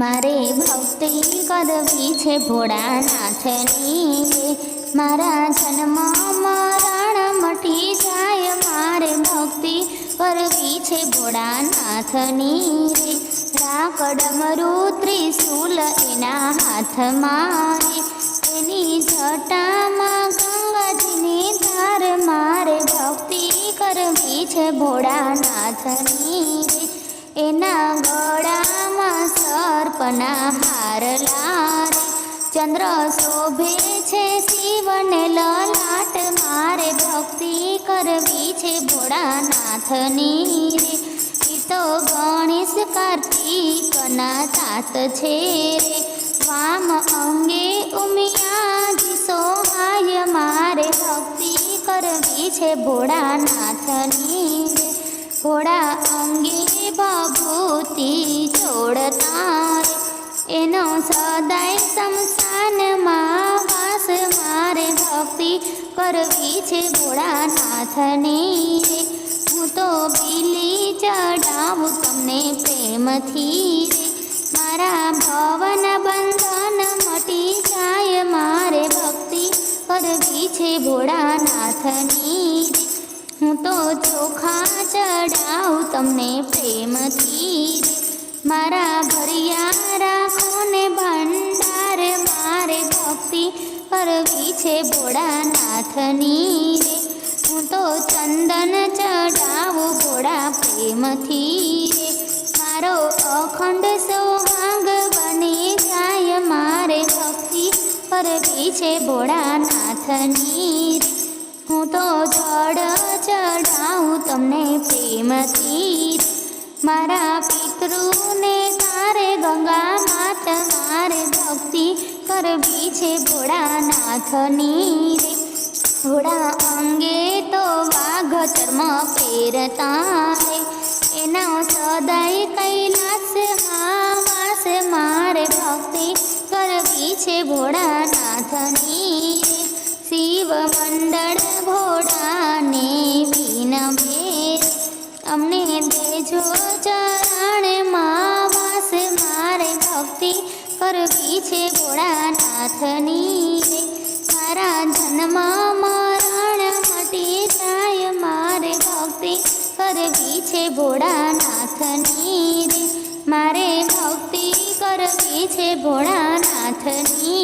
मारे भक्ति करवी छे भोळानाथनी रे। मारा जन्म मरण मटी जाय, मारे भक्ति करवी छे भोळानाथनी रे। राकड़मरू त्रिशूल एना हाथमां रे, एनी जटामां गंगाजीनी धार, मारे भक्ति करवी छे भोळानाथनी रे। एना गळामां सर्पना हारला रे, चंद्र शोभे छे शिवने ललाट, मारे भक्ति करवी छे भोळानाथनी रे। ई तो गणेश कार्तिकना तात छे रे, वाम अंगे उमियाजी सोहाय, मारे भक्ति करवी छे भोळानाथनी रे। घोड़ा अंगे बभूति जोड़ता रे, एनो सदाय शमशान मां वास, मारे भक्ति करवी छे भोळानाथनी रे। हूँ तो बीली चढ़ावुं तमने प्रेमथी रे, मारा भवन बंधन मटी जाय, मारे भक्ति करवी छे भोळानाथनी रे। हूँ तो चोखा चढ़ाऊँ तमने प्रेमथी रे, मारा भरिया राखो ने भंडार, मारे भक्ति करवी छे भोळानाथनी रे। हूँ तो चंदन चढ़ाऊँ भोळा प्रेमथी रे, मारो अखंड सोहाग बनी जाय, मारे भक्ति करवी छे भोळानाथनी रे। हूँ तो जड़ चढ़ाऊँ तमने प्रेमथी रे, मारा पितृने तारे गंगा मात, मारे भक्ति करवी छे भोळानाथनी रे। घोड़ा अंगे तो वाघ चर्म पेरता रे, एनो सदाय कैलास वास, मारे भक्ति करवी छे भोळानाथनी रे। शिव मंडल घोड़ा ने विनवे, अमने देजो चरण मां वास, मारे भक्ति करवी छे भोळानाथनी रे। मारा जन्म मरण मटी जाय, मारे भक्ति करवी छे भोळानाथनी रे। मारे भक्ति करवी छे भोळानाथनी